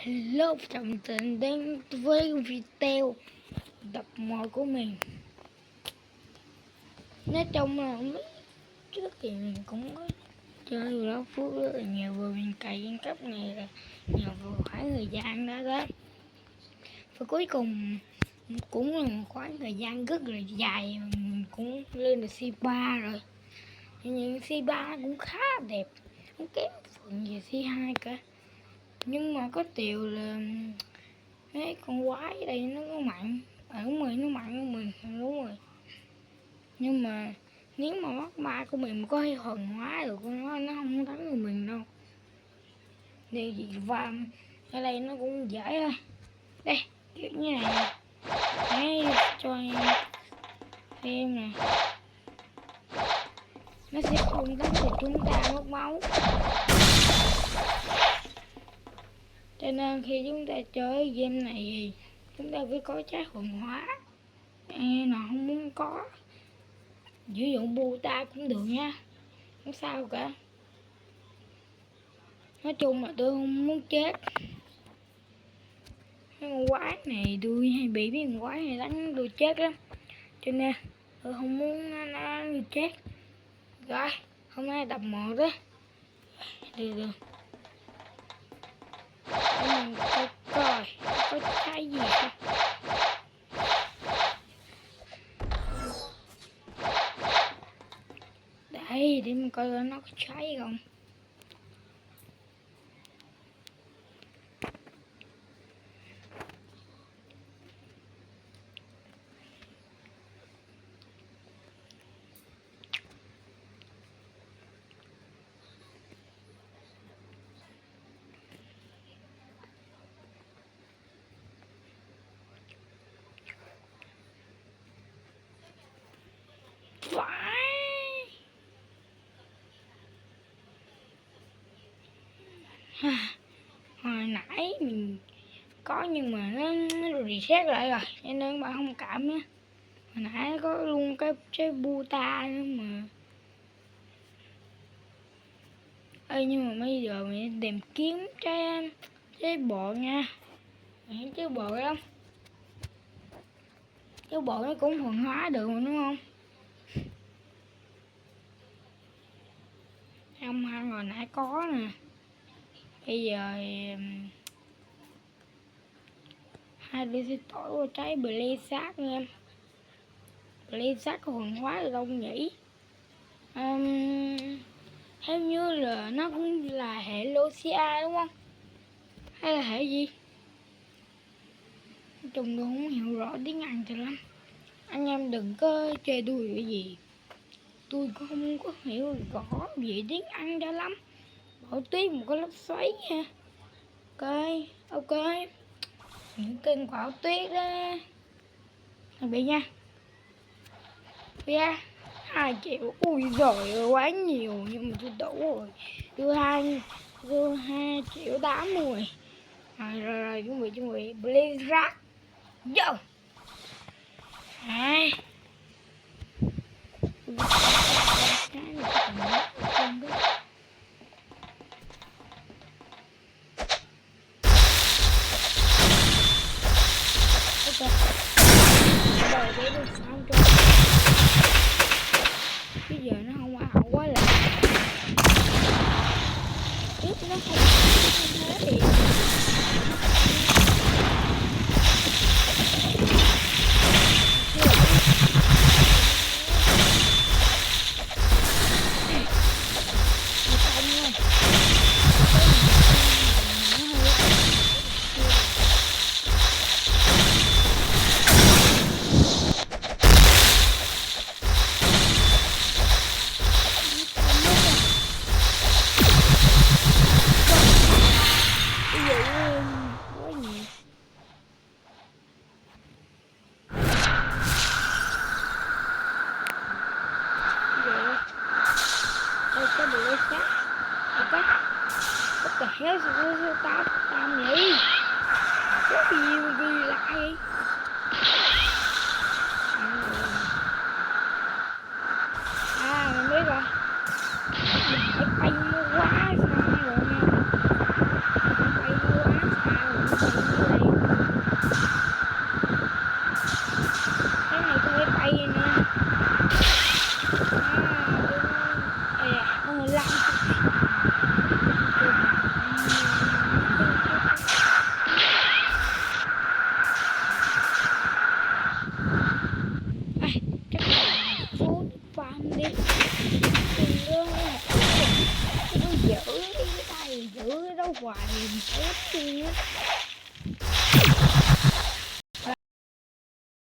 Hello, trọng tình đến với video tập 1 của mình. Nói chung là trước thì mình cũng có chơi Love Phước rất là nhiều, vừa mình cày trên cấp này là nhờ vừa khoảng thời gian đó. Và cuối cùng cũng là một khoảng thời gian rất là dài mình cũng lên được C3 rồi. Nhưng C3 cũng khá đẹp, không kém phần gì C2 cả. Nhưng mà có điều là cái con quái ở đây nó có mạnh. Đúng rồi, nó mạnh hơn mình, đúng rồi. Nhưng mà nếu mà mắt ma của mình có hay thuần hóa được nó không thắng được mình đâu. Điều gì và ở đây nó cũng dễ thôi. Đây, kiểu như này nè. Đấy, cho em xem nè. Nó sẽ không đánh được chúng ta mất máu. Cho nên khi chúng ta chơi game này thì chúng ta phải có trái thuần hóa. Nó không muốn có, sử dụng Buta cũng được nha, không sao cả. Nói chung là tôi không muốn chết. Cái con quái này tôi hay bị mấy con quái này đánh tôi chết lắm, cho nên tôi không muốn nó chết. Rồi hôm nay tập 1 đó, được để mình coi có cái gì không. Đây để mình coi nó có cháy không. Hồi nãy mình có nhưng mà nó reset lại rồi, cho nên bạn không cảm nhé. Hồi nãy có luôn cái Buta nữa mà. Ê, nhưng mà bây giờ mình tìm kiếm cái bộ nha. Mình cái bộ lắm. Cái bộ nó cũng thuần hóa được mà, đúng không? Không ăn hồi nãy có nè. Bây giờ hai đứa sẽ tỏi vào trái Blizzard nha em. Blizzard có thuần hóa được không nhỉ? Theo như là nó cũng là hệ Lucia đúng không? Hay là hệ gì? Trùng tôi không hiểu rõ tiếng Anh cho lắm. Anh em đừng có chơi đuôi cái gì. Tôi cũng không có hiểu rõ về tiếng Anh cho lắm. Bỏ tuyết một cái lớp xoáy nha. Ok. Những cơn bão tuyết đó. Tạm biệt nha. Nha. 2 triệu. Ui giời ơi, quá nhiều. Nhưng mà tôi đủ rồi. Đưa 2 triệu 80. Rồi chuẩn bị Blizzard. Vô. Hai. Rồi để được sao cho bây giờ nó không ảo quá là ít nó không thế thì tất cả hết rồi tao nhỉ, có gì mà ghi lại mình biết rồi, phải bay mua quá xa rồi nha, bay mua quá xa hoài mình phải lắm luôn á.